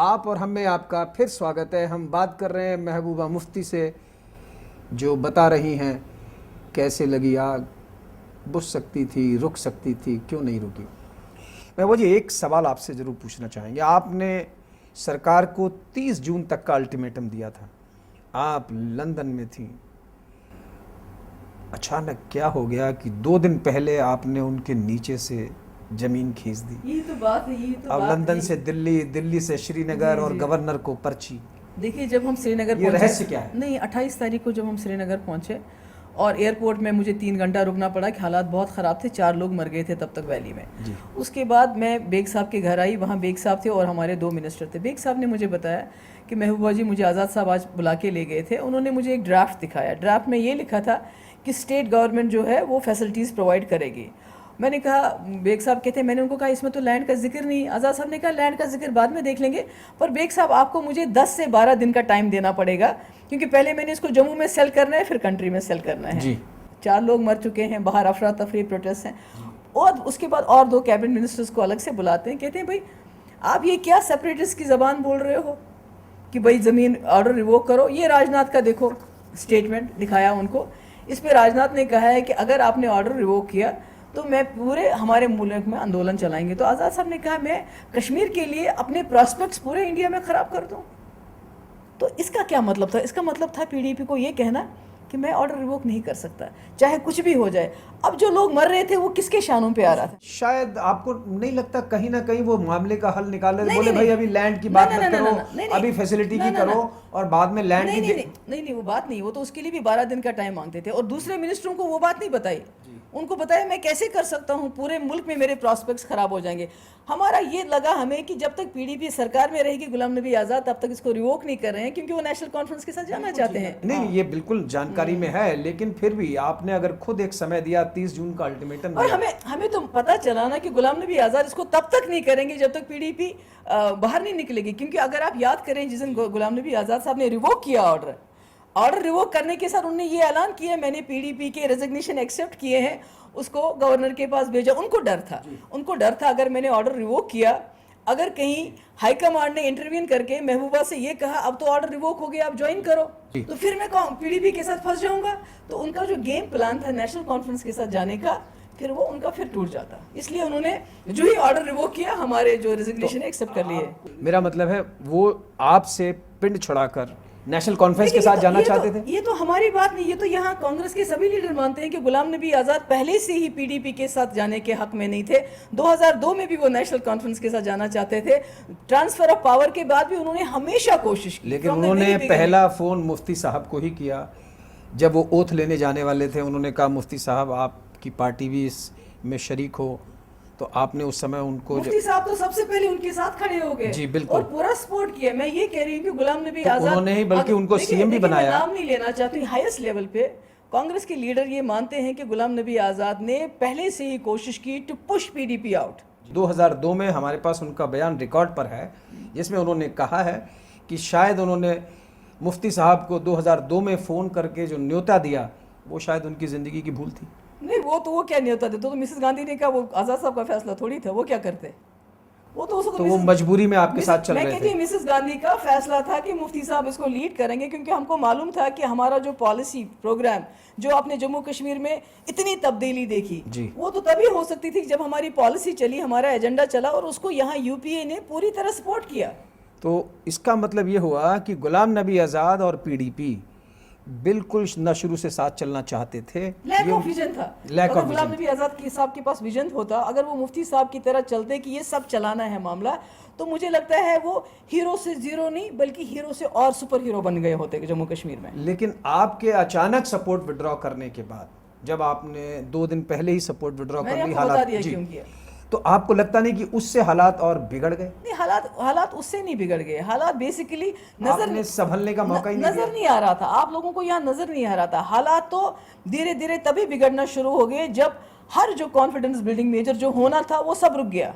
आप और हम में आपका फिर स्वागत है। हम बात कर रहे हैं महबूबा मुफ्ती से, जो बता रही हैं कैसे लगी आग, बुझ सकती थी, रुक सकती थी, क्यों नहीं रुकी। महबूबा जी, एक सवाल आपसे ज़रूर पूछना चाहेंगे। आपने सरकार को 30 जून तक का अल्टीमेटम दिया था, आप लंदन में थी, अचानक क्या हो गया कि 2 दिन पहले आपने उनके नीचे से जमीन खींच दी। यही तो बात है, अब लंदन से दिल्ली, दिल्ली से श्रीनगर और गवर्नर को पर्ची। देखिए, जब हम श्रीनगर ये रहस्य क्या है? नहीं, 28 तारीख को जब हम श्रीनगर पहुंचे और एयरपोर्ट में मुझे 3 घंटा रुकना पड़ा कि हालात बहुत ख़राब थे, 4 लोग मर गए थे तब तक वैली में। उसके बाद मैं बेग साहब के घर आई, वहाँ बेग साहब थे और हमारे 2 मिनिस्टर थे। बेग साहब ने मुझे बताया कि महबूबा जी, मुझे आज़ाद साहब आज बुला के ले गए थे, उन्होंने मुझे एक ड्राफ्ट दिखाया। ड्राफ्ट में ये लिखा था कि स्टेट गवर्नमेंट जो है वो फैसिलिटीज़ प्रोवाइड करेगी। मैंने कहा, बेग साहब कहते हैं, मैंने उनको कहा इसमें तो लैंड का जिक्र नहीं। आज़ाद साहब ने कहा लैंड का जिक्र बाद में देख लेंगे, पर बेग साहब आपको मुझे 10 से 12 दिन का टाइम देना पड़ेगा, क्योंकि पहले मैंने इसको जम्मू में सेल करना है, फिर कंट्री में सेल करना है जी। 4 लोग मर चुके हैं, बाहर अफरा तफरी प्रोटेस्ट हैं, और उसके बाद और 2 कैबिनेट मिनिस्टर्स को अलग से बुलाते हैं। कहते हैं भाई आप ये क्या सेपरेटिस्ट की ज़बान बोल रहे हो कि भाई ज़मीन ऑर्डर रिवोक करो। ये राजनाथ का देखो स्टेटमेंट दिखाया उनको, इस पर राजनाथ ने कहा है कि अगर आपने ऑर्डर रिवोक किया तो मैं पूरे हमारे मुल्क में आंदोलन चलाएंगे। तो आज़ाद साहब ने कहा मैं कश्मीर के लिए अपने प्रॉस्पेक्ट्स पूरे इंडिया में ख़राब कर दूं। तो इसका क्या मतलब था? इसका मतलब था पीडीपी को ये कहना कि मैं ऑर्डर रिवोक नहीं कर सकता, चाहे कुछ भी हो जाए। अब जो लोग मर रहे थे वो किसके शानों पे आ रहा था? शायद आपको नहीं लगता कहीं ना कहीं वो मामले का हल निकाल रहे, बोले भाई अभी लैंड की बात मत करो, अभी फैसिलिटी की करो और बाद में लैंड की। नहीं, वो बात नहीं, वो तो उसके लिए भी 12 दिन का टाइम मांगते थे, और दूसरे मिनिस्टरों को वो बात नहीं बताई। उनको बताया मैं कैसे कर सकता हूँ, पूरे मुल्क में मेरे प्रॉस्पेक्ट्स खराब हो जाएंगे। हमारा ये लगा हमें कि जब तक पीडीपी सरकार में रहेगी गुलाम नबी आज़ाद, तब तक इसको रिवोक नहीं कर रहे हैं, क्योंकि वो नेशनल कॉन्फ्रेंस के साथ जाना चाहते हैं। नहीं, ये बिल्कुल जानकारी में है, लेकिन फिर भी आपने अगर खुद एक समय दिया, 30 जून का अल्टीमेटम और हमें तो पता चला ना कि गुलाम नबी आज़ाद इसको तब तक नहीं करेंगे जब तक पीडीपी बाहर नहीं निकलेगी। क्योंकि अगर आप याद करें, जिस दिन गुलाम नबी आज़ाद साहब ने रिवोक किया ऑर्डर रिवोक करने के साथ उन्होंने ये ऐलान किया मैंने पीडीपी के रेजिग्नेशन एक्सेप्ट किए हैं, उसको गवर्नर के पास भेजा। उनको डर था अगर मैंने ऑर्डर रिवोक किया, अगर कहीं हाईकमांड ने इंटरवीन करके महबूबा से ये कहा अब तो ऑर्डर रिवोक हो गया, आप ज्वाइन करो, तो फिर मैं पीडीपी के साथ फंस जाऊंगा। तो उनका जो गेम प्लान था नेशनल कॉन्फ्रेंस के साथ जाने का, फिर वो उनका फिर टूट जाता। इसलिए उन्होंने जो ही ऑर्डर रिवोक किया, हमारे जो रेजिग्नेशन एक्सेप्ट कर लिए। मेरा मतलब है वो आपसे पिंड छुड़ाकर नेशनल कॉन्फ्रेंस के साथ जाना चाहते थे। ये तो हमारी बात नहीं, ये तो यहाँ कांग्रेस के सभी लीडर मानते हैं कि गुलाम नबी आज़ाद पहले से ही पीडीपी के साथ जाने के हक में नहीं थे। 2002 में भी वो नेशनल कॉन्फ्रेंस के साथ जाना चाहते थे। ट्रांसफर ऑफ पावर के बाद भी उन्होंने हमेशा कोशिश की, लेकिन उन्होंने पहला फोन मुफ्ती साहब को ही किया। जब वो ओथ लेने जाने वाले थे, उन्होंने कहा मुफ्ती साहब आपकी पार्टी भी इसमें शरीक हो, तो आपने उस समय उनको, मुफ्ती साहब तो सबसे पहले उनके साथ खड़े हो गए जी बिल्कुल, और पूरा सपोर्ट किया। मैं ये कह रही हूँ कि गुलाम नबी आज़ाद उन्होंने ही बल्कि उनको सीएम भी बनाया। नाम नहीं लेना चाहती, हाईएस्ट लेवल पे कांग्रेस के लीडर ये मानते हैं कि गुलाम नबी आज़ाद ने पहले से ही कोशिश की टू पुश पीडीपी आउट। 2002 में हमारे पास उनका बयान रिकॉर्ड पर है, जिसमें उन्होंने कहा है कि शायद उन्होंने मुफ्ती साहब को 2002 में फ़ोन करके जो न्योता दिया, वो शायद उनकी ज़िंदगी की भूल थी। नहीं, वो क्या न्योता देते, तो मिसेस गांधी ने कहा, वो आज़ाद साहब का फैसला थोड़ी था, वो क्या करते, वो तो उसको, तो वो मजबूरी में आपके साथ चल रहे थे। मैं कहती हूँ मिसेस गांधी का फैसला था कि मुफ्ती साहब इसको लीड करेंगे, क्योंकि हमको मालूम था कि हमारा जो पॉलिसी प्रोग्राम, जो आपने जम्मू कश्मीर में इतनी तब्दीली देखी, वो तो तभी हो सकती थी जब हमारी पॉलिसी चली, हमारा एजेंडा चला, और उसको यहाँ यूपीए ने पूरी तरह सपोर्ट किया। तो इसका मतलब ये हुआ कि गुलाम नबी आज़ाद और पीडीपी बिल्कुल न शुरू से साथ चलना चाहते थे। लैक ऑफ विजन था। अगर गुलाम नबी आज़ाद साहब के पास विजन होता, अगर वो मुफ्ती साहब की तरह चलते कि ये सब चलाना है मामला, तो मुझे लगता है वो हीरो से जीरो नहीं बल्कि हीरो से और सुपर हीरो बन गए होते जम्मू कश्मीर में। लेकिन आपके अचानक सपोर्ट विड्रॉ करने के बाद, जब आपने 2 दिन पहले ही सपोर्ट विड्रॉ कर ली, हालात, तो आपको लगता नहीं कि उससे हालात और बिगड़ गए? नहीं, हालात उससे नहीं बिगड़ गए। हालात बेसिकली नजर संभलने का मौका ही नजर नहीं आ रहा था, आप लोगों को यहाँ नजर नहीं आ रहा था। हालात तो धीरे धीरे तभी बिगड़ना शुरू हो गए जब हर जो कॉन्फिडेंस बिल्डिंग मेजर जो होना था वो सब रुक गया।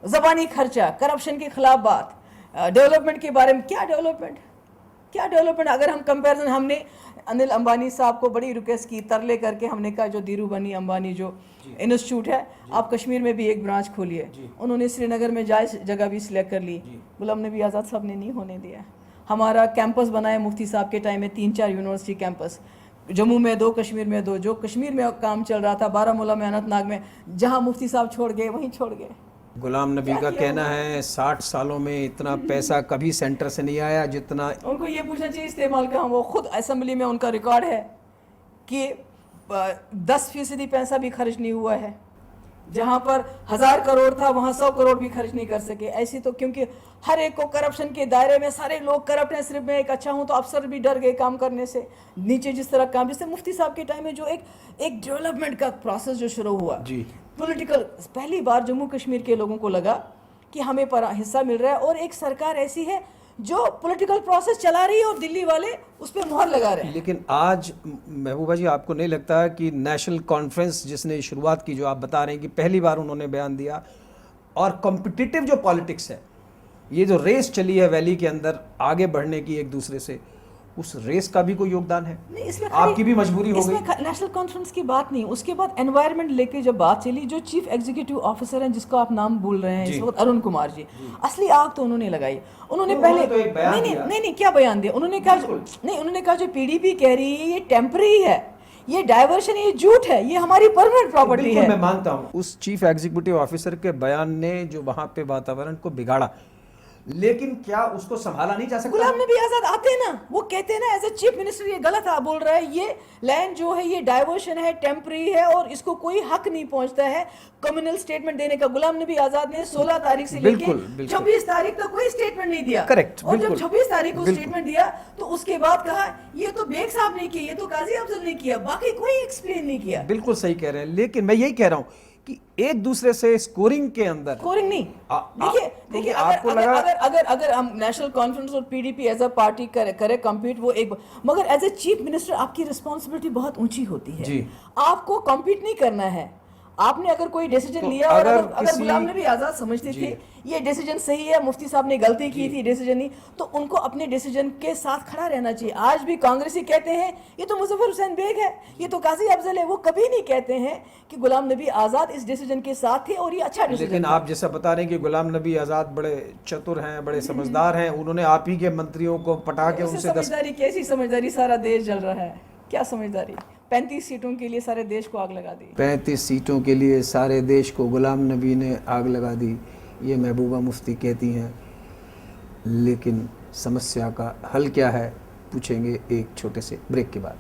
ज़बानी खर्चा, करप्शन के खिलाफ बात, डेवलपमेंट के बारे में, क्या डेवलपमेंट, क्या डेवलपमेंट? अगर हम कंपैरिजन, हमने अनिल अंबानी साहब को बड़ी रिक्वेस्ट की, तरले करके हमने कहा जो धीरूभाई अंबानी जो इंस्टीट्यूट है, आप कश्मीर में भी एक ब्रांच खोलिए। उन्होंने श्रीनगर में जायज़ जगह भी सिलेक्ट कर ली, गुलाम नबी आज़ाद साहब ने नहीं होने दिया। हमारा कैंपस बनाया मुफ्ती साहब के टाइम में, 3-4 यूनिवर्सिटी कैंपस, जम्मू में 2, कश्मीर में 2, जो कश्मीर में काम चल रहा था, बारामूला में, अनंतनाग में, जहाँ मुफ्ती साहब छोड़ गए वहीं छोड़ गए। गुलाम नबी का कहना है 60 सालों में इतना पैसा कभी सेंटर से नहीं आया जितना। उनको ये पूछना चाहिए इस्तेमाल का। वो खुद असेंबली में उनका रिकॉर्ड है कि 10% पैसा भी खर्च नहीं हुआ है। जहाँ पर 1000 करोड़ था वहाँ 100 करोड़ भी खर्च नहीं कर सके। ऐसी तो, क्योंकि हर एक को करप्शन के दायरे में, सारे लोग करप्ट हैं। सिर्फ मैं एक अच्छा हूँ तो अफसर भी डर गए काम करने से। नीचे जिस तरह काम, जैसे मुफ्ती साहब के टाइम में जो एक डेवलपमेंट का प्रोसेस जो शुरू हुआ, जी, पॉलिटिकल, पहली बार जम्मू कश्मीर के लोगों को लगा कि हमें पर हिस्सा मिल रहा है, और एक सरकार ऐसी है जो पॉलिटिकल प्रोसेस चला रही है और दिल्ली वाले उस पर मोहर लगा रहे हैं। लेकिन आज महबूबा जी, आपको नहीं लगता कि नेशनल कॉन्फ्रेंस जिसने शुरुआत की, जो आप बता रहे हैं कि पहली बार उन्होंने बयान दिया, और कॉम्पिटिटिव जो पॉलिटिक्स है, ये जो रेस चली है वैली के अंदर आगे बढ़ने की एक दूसरे से, उस रेस का भी कोई योगदान है? नहीं, इसमें आपकी भी मजबूरी हो गई? इसमें नेशनल कॉन्फ्रेंस की बात नहीं। उसके बाद एनवायरनमेंट लेके जब बात चली, जो चीफ एग्जीक्यूटिव ऑफिसर हैं जिसको आप नाम भूल रहे हैं इस वक्त, अरुण कुमार जी, असली आग तो उन्होंने लगाई। उन्होंने पहले तो एक बयान दिया। नहीं, क्या बयान दिया उन्होंने? कहा नहीं, उन्होंने कहा जो पीडीपी कह रही है ये टेम्पररी है, ये डाइवर्शन, ये झूठ है, ये हमारी परमानेंट प्रॉपर्टी है। मैं मानता हूँ उस चीफ एग्जीक्यूटिव ऑफिसर के बयान ने जो वहां पे वातावरण को बिगाड़ा, लेकिन क्या उसको संभाला नहीं जा सकता? गुलाम नबी आजाद आते हैं ना, वो कहते हैं ना एज ए चीफ मिनिस्टर ये गलत है, बोल रहा है ये लैंड जो है ये डाइवर्शन है, टेम्पररी है, और इसको कोई हक नहीं पहुंचता है कम्युनल स्टेटमेंट देने का। गुलाम नबी आजाद ने 16 तारीख से लेके 26 तारीख तक कोई स्टेटमेंट नहीं दिया। करेक्ट। और जब 26 तारीख को स्टेटमेंट दिया तो उसके बाद कहा ये तो बेग साहब ने किया, ये तो काजी अफजल ने किया, बाकी कोई एक्सप्लेन नहीं किया। बिल्कुल सही कह रहे हैं, लेकिन मैं यही कह रहा हूँ कि एक दूसरे से स्कोरिंग के अंदर, स्कोरिंग नहीं, देखिए आपको अगर हम नेशनल कॉन्फ्रेंस और पीडीपी एज अ पार्टी करे कम्पीट, वो एक, मगर एज ए चीफ मिनिस्टर आपकी रिस्पॉन्सिबिलिटी बहुत ऊंची होती है जी। आपको कम्पीट नहीं करना है। आपने अगर कोई डिसीजन लिया, और अगर गुलाम नबी आजाद समझते थे ये डिसीजन सही है, मुफ्ती साहब ने गलती की थी, डिसीजन नहीं, तो उनको अपने डिसीजन के साथ खड़ा रहना चाहिए। आज भी कांग्रेसी कहते हैं ये तो मुजफ्फर हुसैन बेग है, ये तो काजी अफजल है, वो कभी नहीं कहते हैं कि गुलाम नबी आजाद इस डिसीजन के साथ थे और ये अच्छा डिसीजन। लेकिन आप जैसा बता रहे हैं कि गुलाम नबी आजाद बड़े चतुर हैं, बड़े समझदार हैं, उन्होंने आप ही के मंत्रियों को पटा के उनसे समझदारी, कैसी समझदारी? सारा देश जल रहा है, क्या समझदारी? 35 सीटों के लिए सारे देश को आग लगा दी। 35 सीटों के लिए सारे देश को गुलाम नबी ने आग लगा दी, ये महबूबा मुफ्ती कहती हैं। लेकिन समस्या का हल क्या है, पूछेंगे एक छोटे से ब्रेक के बाद।